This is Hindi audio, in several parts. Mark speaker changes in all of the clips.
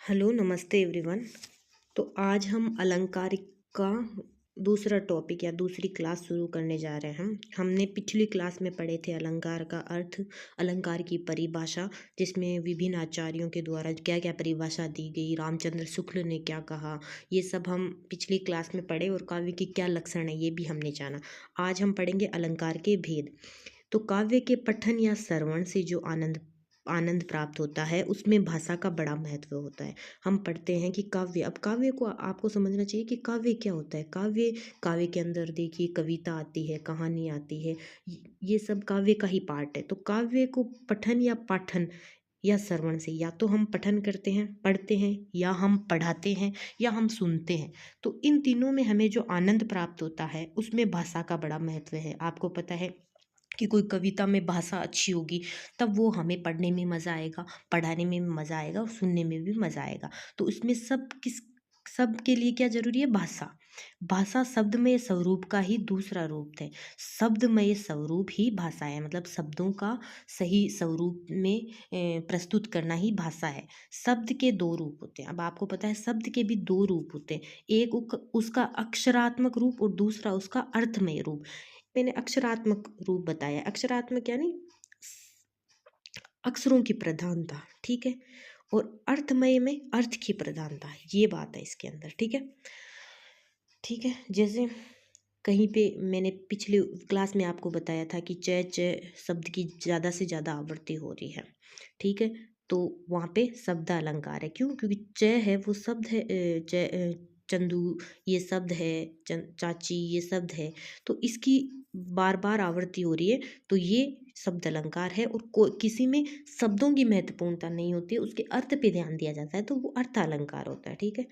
Speaker 1: हेलो नमस्ते एवरीवन। तो आज हम अलंकार का दूसरा टॉपिक या दूसरी क्लास शुरू करने जा रहे हैं। हमने पिछली क्लास में पढ़े थे अलंकार का अर्थ, अलंकार की परिभाषा, जिसमें विभिन्न आचार्यों के द्वारा क्या क्या परिभाषा दी गई, रामचंद्र शुक्ल ने क्या कहा, ये सब हम पिछली क्लास में पढ़े और काव्य की क्या लक्षण है ये भी हमने जाना। आज हम पढ़ेंगे अलंकार के भेद। तो काव्य के पठन या श्रवण से जो आनंद आनंद प्राप्त होता है उसमें भाषा का बड़ा महत्व होता है। हम पढ़ते हैं कि काव्य, अब काव्य को आपको समझना चाहिए कि काव्य क्या होता है। काव्य काव्य के अंदर देखिए कविता आती है, कहानी आती है, ये सब काव्य का ही पार्ट है। तो काव्य को पठन या पाठन या श्रवण से, या तो हम पठन करते हैं पढ़ते हैं, या हम पढ़ाते हैं, या हम सुनते हैं, तो इन तीनों में हमें जो आनंद प्राप्त होता है उसमें भाषा का बड़ा महत्व है। आपको पता है कि कोई कविता में भाषा अच्छी होगी तब वो हमें पढ़ने में मज़ा आएगा, पढ़ाने में भी मज़ा आएगा और सुनने में भी मज़ा आएगा। तो उसमें सब के लिए क्या जरूरी है? भाषा। भाषा शब्दमय स्वरूप का ही दूसरा रूप है। शब्दमय स्वरूप ही भाषा है, मतलब शब्दों का सही स्वरूप में प्रस्तुत करना ही भाषा है। शब्द के दो रूप होते हैं। अब आपको पता है शब्द के भी दो रूप होते हैं, एक उसका अक्षरात्मक रूप और दूसरा उसका अर्थमय रूप। मैंने अक्षरात्मक रूप बताया, अक्षरात्मक यानी अक्षरों की प्रधानता, ठीक है, और अर्थमय में अर्थ की प्रधानता, ये बात है इसके अंदर, ठीक है। ठीक है, जैसे कहीं पे मैंने पिछली क्लास में आपको बताया था कि च च शब्द की ज़्यादा से ज़्यादा आवृत्ति हो रही है, ठीक है। तो वहाँ पे शब्द अलंकार है, क्यों? क्योंकि च है वो शब्द है, चंदू ये शब्द है, चाची ये शब्द है, तो इसकी बार बार आवृत्ति हो रही है, तो ये शब्द अलंकार है। और किसी में शब्दों की महत्वपूर्णता नहीं होती है, उसके अर्थ पे ध्यान दिया जाता है, तो वो अर्थ अलंकार होता है, ठीक है।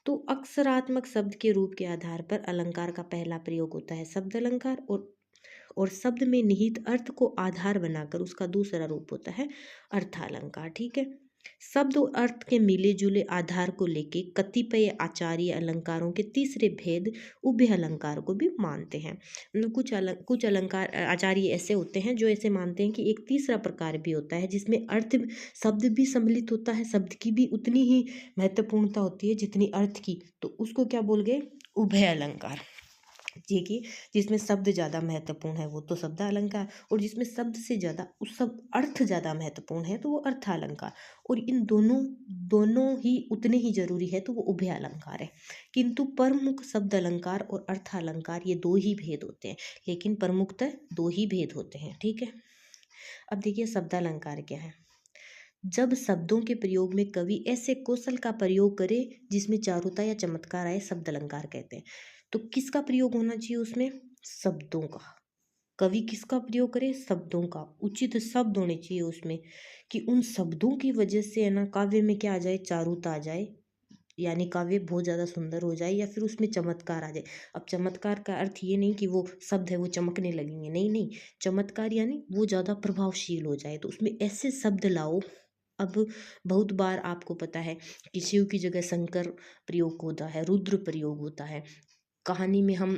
Speaker 1: तो अक्षरात्मक शब्द के रूप के आधार पर अलंकार का पहला प्रयोग होता है शब्द अलंकार, और शब्द में निहित अर्थ को आधार बनाकर उसका दूसरा रूप होता है अर्थालंकार, ठीक है। शब्द और अर्थ के मिले जुले आधार को लेके कतिपय आचार्य अलंकारों के तीसरे भेद उभय अलंकार को भी मानते हैं। मतलब कुछ अलंकार आचार्य ऐसे होते हैं जो ऐसे मानते हैं कि एक तीसरा प्रकार भी होता है जिसमें अर्थ शब्द भी सम्मिलित होता है, शब्द की भी उतनी ही महत्वपूर्णता होती है जितनी अर्थ की, तो उसको क्या बोल गए? उभय अलंकार। ये कि जिसमें शब्द ज़्यादा महत्वपूर्ण है वो तो शब्द अलंकार, और जिसमें शब्द से ज़्यादा उस सब अर्थ ज़्यादा महत्वपूर्ण है तो वो अर्थालंकार, और इन दोनों दोनों ही उतने ही जरूरी है तो वो उभय अलंकार है। किंतु प्रमुख शब्द अलंकार और अर्थालंकार ये दो ही भेद होते हैं, लेकिन प्रमुखतः दो ही भेद होते हैं, ठीक है। अब देखिए शब्द अलंकार क्या है। जब शब्दों के प्रयोग में कवि ऐसे कौशल का प्रयोग करे जिसमें चारुता या चमत्कार आए, शब्द अलंकार कहते हैं। तो किसका प्रयोग होना चाहिए उसमें? शब्दों का। कवि किसका प्रयोग करे? शब्दों का। उचित शब्द होने चाहिए उसमें, कि उन शब्दों की वजह से है ना काव्य में क्या आ जाए? चारुता आ जाए, यानी काव्य बहुत ज़्यादा सुंदर हो जाए, या फिर उसमें चमत्कार आ जाए। अब चमत्कार का अर्थ ये नहीं कि वो शब्द है वो चमकने लगेंगे, नहीं नहीं, चमत्कार यानी वो ज़्यादा प्रभावशील हो जाए, तो उसमें ऐसे शब्द लाओ। अब बहुत बार आपको पता है कि शिव की जगह शंकर प्रयोग होता है, रुद्र प्रयोग होता है। कहानी में हम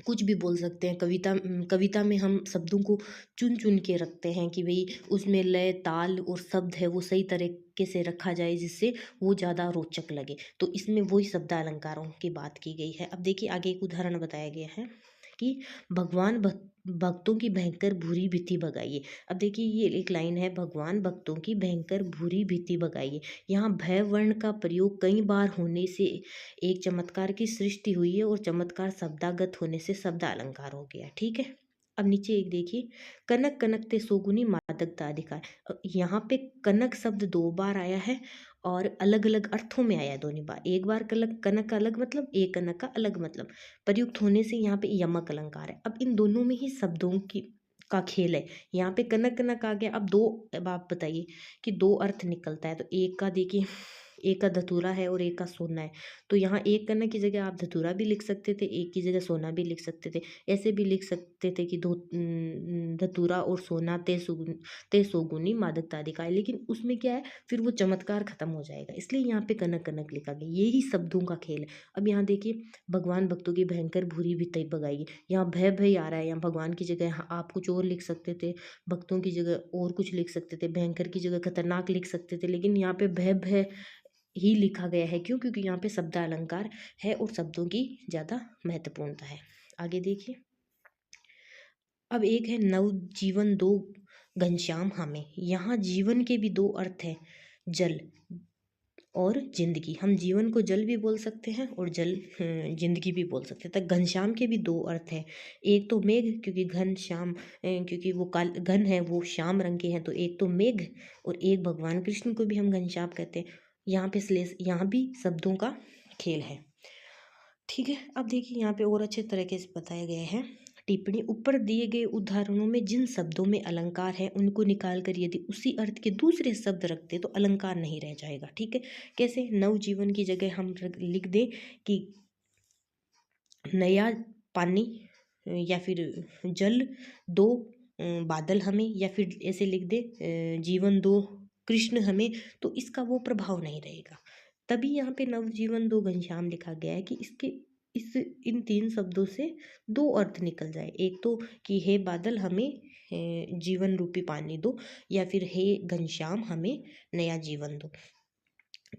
Speaker 1: कुछ भी बोल सकते हैं, कविता में हम शब्दों को चुन चुन के रखते हैं कि भाई उसमें लय ताल और शब्द है वो सही तरीके से रखा जाए जिससे वो ज़्यादा रोचक लगे। तो इसमें वही शब्द अलंकारों की बात की गई है। अब देखिए आगे एक उदाहरण बताया गया है कि भक्तों की भयंकर भूरी भीति भगाइए। अब देखिए ये एक लाइन है, भगवान भक्तों की भयंकर भूरी भीति भगाइए। यहाँ भय वर्ण का प्रयोग कई बार होने से एक चमत्कार की सृष्टि हुई है, और चमत्कार शब्दागत होने से शब्द अलंकार हो गया, ठीक है। अब नीचे एक देखिए, कनक कनकते सोगुनी मादकता अधिकार। यहाँ पे कनक शब्द दो बार आया है और अलग अलग अर्थों में आया दोनों बार। एक बार कनक का अलग मतलब, एक कनक का अलग मतलब प्रयुक्त होने से यहाँ पे यमक अलंकार है। अब इन दोनों में ही शब्दों की का खेल है। यहाँ पे कनक कनक आ गया। अब आप बताइए कि दो अर्थ निकलता है, तो एक का देखिए, एक का धतूरा है और एक का सोना है, तो यहाँ एक करने की जगह आप धतूरा भी लिख सकते थे, एक की जगह सोना भी लिख सकते थे। ऐसे भी लिख सकते थे कि धतूरा और सोना ते सोगुनी मादकता अधिकार, लेकिन उसमें क्या है, फिर वो चमत्कार खत्म हो जाएगा, इसलिए यहाँ पे कनक कनक लिखा गया। यही शब्दों का खेल है। अब यहाँ देखिए, भगवान भक्तों की भयंकर भूरी भी भगाइए। यहाँ भय भय आ रहा है, यहाँ भगवान की जगह यहाँ आप कुछ और लिख सकते थे, भक्तों की जगह और कुछ लिख सकते थे, भयंकर की जगह खतरनाक लिख सकते थे, लेकिन यहाँ पे भय भय ही लिखा गया है। क्यों? क्योंकि यहाँ पे शब्द अलंकार है और शब्दों की ज़्यादा महत्वपूर्णता है। आगे देखिए, अब एक है नव जीवन दो घनश्याम हमें। यहाँ जीवन के भी दो अर्थ हैं, जल और जिंदगी। हम जीवन को जल भी बोल सकते हैं और जल जिंदगी भी बोल सकते हैं। तो घनश्याम के भी दो अर्थ हैं, एक तो मेघ, क्योंकि घन श्याम क्योंकि वो काल घन है, वो श्याम रंग के हैं, तो एक तो मेघ, और एक भगवान कृष्ण को भी हम घनश्याम कहते हैं। यहाँ पे श्लेष, यहाँ भी शब्दों का खेल है। ठीक है, अब देखिए यहाँ पे और अच्छे तरीके से बताया गया है। टिप्पणी, ऊपर दिए गए उदाहरणों में जिन शब्दों में अलंकार है उनको निकाल कर यदि उसी अर्थ के दूसरे शब्द रखते तो अलंकार नहीं रह जाएगा। ठीक है, कैसे? नवजीवन की जगह हम लिख दें कि नया पानी, या फिर जल दो बादल हमें, या फिर ऐसे लिख दे जीवन दो कृष्ण हमें, तो इसका वो प्रभाव नहीं रहेगा। तभी यहाँ पे नवजीवन दो घनश्याम लिखा गया है कि इसके इस इन तीन शब्दों से दो अर्थ निकल जाए। एक तो कि हे बादल हमें जीवन रूपी पानी दो, या फिर हे घनश्याम हमें नया जीवन दो।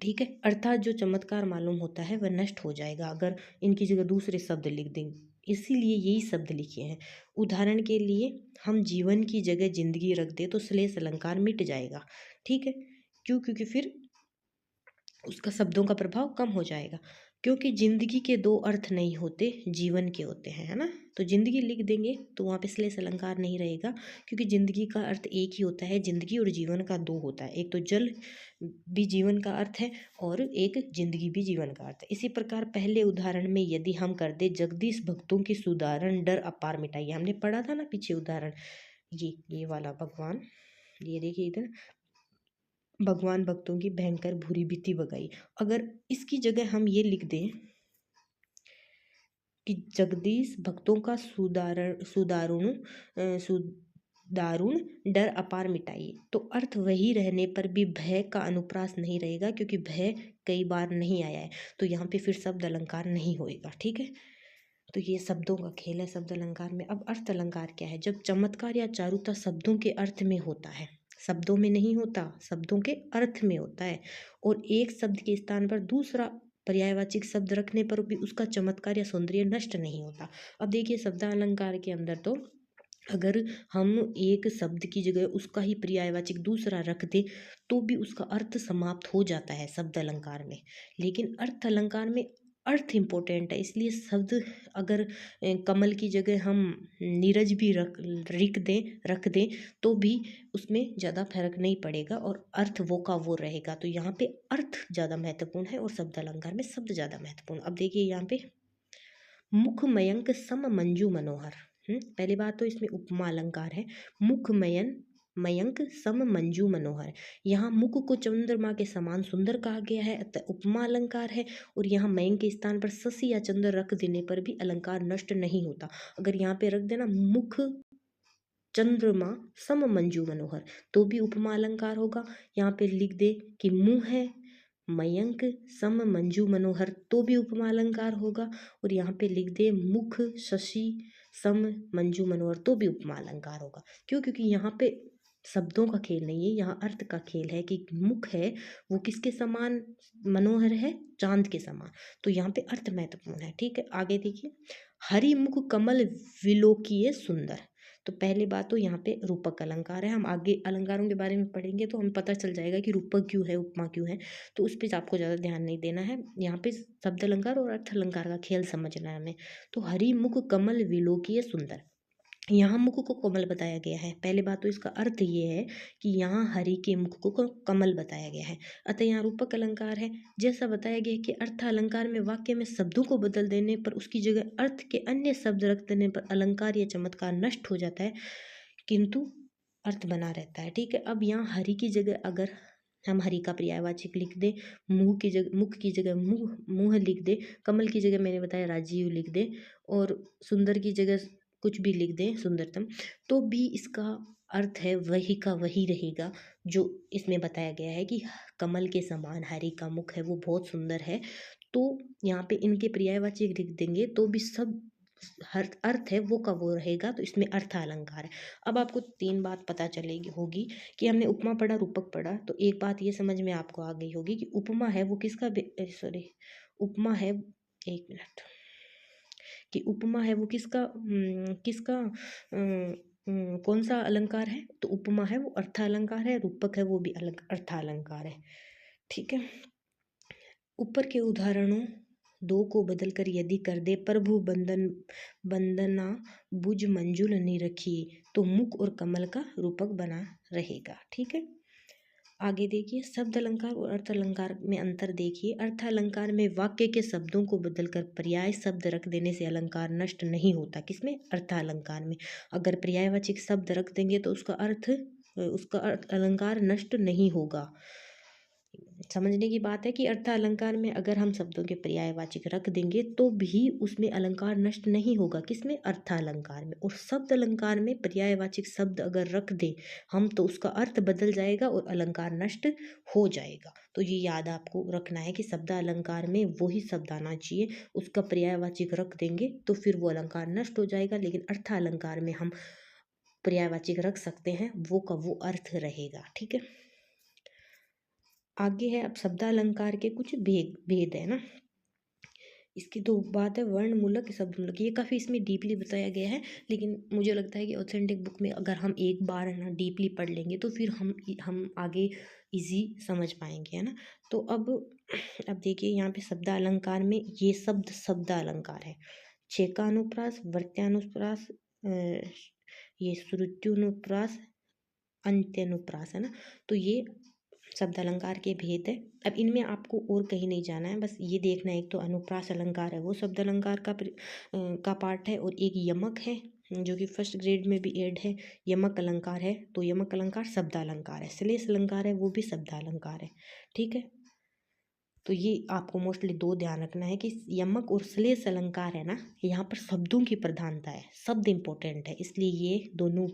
Speaker 1: ठीक है, अर्थात जो चमत्कार मालूम होता है वह नष्ट हो जाएगा अगर इनकी जगह दूसरे शब्द लिख दें। इसीलिए यही शब्द लिखे हैं। उदाहरण के लिए हम जीवन की जगह जिंदगी रख दें तो श्लेष अलंकार मिट जाएगा। ठीक है, क्यों? क्योंकि फिर उसका शब्दों का प्रभाव कम हो जाएगा। क्योंकि जिंदगी के दो अर्थ नहीं होते, जीवन के होते हैं, है ना। तो जिंदगी लिख देंगे तो वहाँ पे श्लेष अलंकार नहीं रहेगा, क्योंकि जिंदगी का अर्थ एक ही होता है। जिंदगी और जीवन का दो होता है, एक तो जल भी जीवन का अर्थ है और एक जिंदगी भी जीवन का अर्थ है। इसी प्रकार पहले उदाहरण में यदि हम कर दे जगदीश भक्तों की सुधारण डर अपार मिटाइए, हमने पढ़ा था ना पीछे उदाहरण, ये वाला भगवान, ये देखिए इधर, भगवान भक्तों की भयंकर बुरी बीती बगाई। अगर इसकी जगह हम ये लिख दें कि जगदीश भक्तों का सुदारुण डर अपार मिटाइए, तो अर्थ वही रहने पर भी भय का अनुप्रास नहीं रहेगा, क्योंकि भय कई बार नहीं आया है, तो यहाँ पे फिर शब्द अलंकार नहीं होएगा। ठीक है, तो ये शब्दों का खेल है शब्द अलंकार में। अब अर्थ अलंकार क्या है? जब चमत्कार या चारुता शब्दों के अर्थ में होता है, शब्दों में नहीं होता, शब्दों के अर्थ में होता है, और एक शब्द के स्थान पर दूसरा पर्यायवाची शब्द रखने पर भी उसका चमत्कार या सौंदर्य नष्ट नहीं होता। अब देखिए शब्द अलंकार के अंदर तो अगर हम एक शब्द की जगह उसका ही पर्यायवाची दूसरा रख दे तो भी उसका अर्थ समाप्त हो जाता है शब्द अलंकार में। लेकिन अर्थ अलंकार में अर्थ इम्पोर्टेंट है, इसलिए शब्द अगर कमल की जगह हम नीरज भी रख दें तो भी उसमें ज़्यादा फर्क नहीं पड़ेगा और अर्थ वो का वो रहेगा। तो यहाँ पे अर्थ ज़्यादा महत्वपूर्ण है और शब्द अलंकार में शब्द ज़्यादा महत्वपूर्ण। अब देखिए यहाँ पे मुख मयंक सम मंजू मनोहर। पहली बात तो इसमें उपमा अलंकार है। मुख मयंक सम मंजू मनोहर, यहाँ मुख को चंद्रमा के समान सुंदर कहा गया है, अतः उपमा अलंकार है। और यहाँ मयंक के स्थान पर शशि या चंद्र रख देने पर भी अलंकार नष्ट नहीं होता। अगर यहाँ पे रख देना मुख चंद्रमा सम मंजू मनोहर तो भी उपमा अलंकार होगा। यहाँ पे लिख दे कि मुँह है मयंक सम मंजू मनोहर तो भी उपमा अलंकार होगा। और यहाँ पे लिख दे मुख शशि सम मंजू मनोहर तो भी उपमा अलंकार होगा। क्यों? क्योंकि यहाँ पे शब्दों का खेल नहीं है, यहाँ अर्थ का खेल है कि मुख है वो किसके समान, मनोहर है चांद के समान, तो यहाँ पे अर्थ महत्वपूर्ण है। ठीक है, आगे देखिए, हरि मुख कमल विलोकीय सुंदर। तो पहली बात तो यहाँ पे रूपक अलंकार है। हम आगे अलंकारों के बारे में पढ़ेंगे तो हमें पता चल जाएगा कि रूपक क्यों है, उपमा क्यों है, तो उस पर आपको ज़्यादा ध्यान नहीं देना है। यहाँ पे शब्द अलंकार और अर्थ अलंकार का खेल समझना है हमें। तो हरि मुख कमल विलोकीय सुंदर, यहाँ मुख को कमल बताया गया है। पहले बात तो इसका अर्थ ये है कि यहाँ हरि के मुख को कमल बताया गया है, अतः यहाँ रूपक अलंकार है। जैसा बताया गया है कि अर्थ अलंकार में वाक्य में शब्दों को बदल देने पर उसकी जगह अर्थ के अन्य शब्द रख देने पर अलंकार या चमत्कार नष्ट हो जाता है, किंतु अर्थ बना रहता है। ठीक है, अब यहाँ हरि की जगह अगर हम हरि का पर्यायवाचक लिख दे, मुख की जगह मुँह लिख दे, कमल की जगह मैंने बताया राजीव लिख दे, और सुंदर की जगह कुछ भी लिख दें सुंदरतम, तो भी इसका अर्थ है वही का वही रहेगा जो इसमें बताया गया है कि कमल के समान हरि का मुख है, वो बहुत सुंदर है। तो यहाँ पे इनके पर्यायवाची लिख देंगे तो भी सब हर अर्थ है वो का वो रहेगा, तो इसमें अर्थ अलंकार है। अब आपको तीन बात पता चलेगी होगी कि हमने उपमा पढ़ा, रूपक पढ़ा, तो एक बात ये समझ में आपको आ गई होगी कि उपमा है वो किसका, सॉरी, उपमा है, एक मिनट, कि उपमा है वो किसका, किसका कौन सा अलंकार है, तो उपमा है वो अर्थालंकार है, रूपक है वो भी अलग अर्थालंकार है। ठीक है, ऊपर के उदाहरणों दो को बदलकर यदि कर दे, प्रभु बंदन बंदना बुझ मंजुल निरखी, तो मुख और कमल का रूपक बना रहेगा। ठीक है, आगे देखिए, शब्द अलंकार और अर्थ अलंकार में अंतर देखिए। अर्थ अलंकार में वाक्य के शब्दों को बदलकर पर्याय शब्द रख देने से अलंकार नष्ट नहीं होता। किसमें, अर्थ अलंकार में। अगर पर्यायवाची शब्द रख देंगे तो उसका अर्थ अलंकार नष्ट नहीं होगा। समझने की बात है कि अर्थ अलंकार में अगर हम शब्दों के पर्यायवाचक रख देंगे तो भी उसमें अलंकार नष्ट नहीं होगा। किसमें, अर्थ अलंकार में। और शब्द अलंकार में पर्यायवाचक शब्द अगर रख दे हम तो उसका अर्थ बदल जाएगा और अलंकार नष्ट हो जाएगा। तो ये याद आपको रखना है कि शब्द अलंकार में वही शब्द आना चाहिए, उसका पर्यायवाचक रख देंगे तो फिर वो अलंकार नष्ट हो जाएगा। लेकिन अर्थ अलंकार में हम पर्यायवाचक रख सकते हैं, वो का वो अर्थ रहेगा। ठीक है, आगे है अब शब्दालंकार के कुछ भेद भेद है ना। इसकी तो बात है वर्णमूलक शब्दमूलक, ये काफ़ी इसमें डीपली बताया गया है, लेकिन मुझे लगता है कि ऑथेंटिक बुक में अगर हम एक बार है ना डीपली पढ़ लेंगे तो फिर हम आगे इजी समझ पाएंगे, है ना। तो अब देखिए यहाँ पे शब्द अलंकार में ये शब्द अलंकार है। छेकानुप्रास, वर्त्यानुप्रास, ये श्रुत्युनुप्रास, अंत्यानुप्रास, है ना। तो ये शब्द अलंकार के भेद है। अब इनमें आपको और कहीं नहीं जाना है, बस ये देखना है, एक तो अनुप्रास अलंकार है वो शब्द अलंकार का पार्ट है, और एक यमक है जो कि फर्स्ट ग्रेड में भी ऐड है, यमक अलंकार है। तो यमक अलंकार शब्द अलंकार है, श्लेष अलंकार है वो भी शब्द अलंकार है। ठीक है, तो ये आपको मोस्टली दो ध्यान रखना है कि यमक और श्लेष अलंकार है ना, यहाँ पर शब्दों की प्रधानता है, शब्द इंपॉर्टेंट है, इसलिए ये दोनों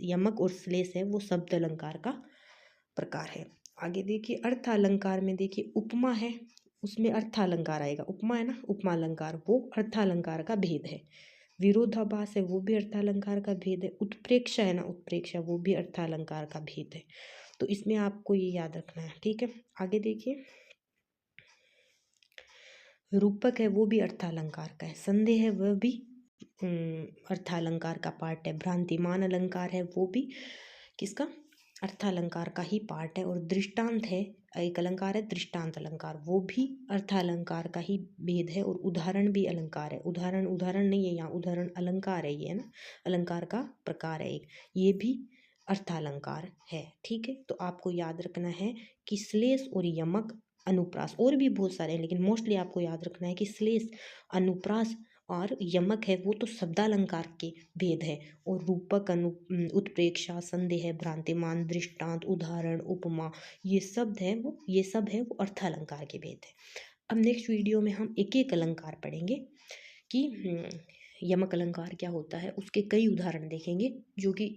Speaker 1: यमक और श्लेष है वो शब्द अलंकार का प्रकार है। आगे देखिए, अर्थ अलंकार में देखिए, उपमा है उसमें अर्थ अलंकार आएगा। उपमा है ना, उपमा अलंकार वो अर्थ अलंकार का भेद है। विरोधाभास है वो भी अर्थ अलंकार का भेद है। उत्प्रेक्षा है ना, उत्प्रेक्षा वो भी अर्थ अलंकार का भेद है। तो इसमें आपको ये याद रखना है। ठीक है, आगे देखिए, रूपक है वो भी अर्थालंकार का है। संदेह है वह भी अर्थालंकार का पार्ट है। भ्रांतिमान अलंकार है वो भी किसका, अर्थालंकार का ही पार्ट है। और दृष्टांत है, एक अलंकार है दृष्टांत अलंकार, वो भी अर्थालंकार का ही भेद है। और उदाहरण भी अलंकार है। उदाहरण उदाहरण नहीं है यहाँ, उदाहरण अलंकार है ये, है ना, अलंकार का प्रकार है एक, ये भी अर्थालंकार है। ठीक है, तो आपको याद रखना है कि श्लेष और यमक, अनुप्रास, और भी बहुत सारे हैं लेकिन मोस्टली आपको याद रखना है कि श्लेष, अनुप्रास और यमक है वो तो शब्दालंकार के भेद है। और रूपक, उत्प्रेक्षा, संदेह, भ्रांतिमान, दृष्टांत, उदाहरण, उपमा, ये सब है वो अर्थालंकार के भेद है। अब नेक्स्ट वीडियो में हम एक एक अलंकार पढ़ेंगे कि यमक अलंकार क्या होता है, उसके कई उदाहरण देखेंगे जो कि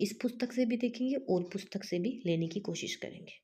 Speaker 1: इस पुस्तक से भी देखेंगे और पुस्तक से भी लेने की कोशिश करेंगे।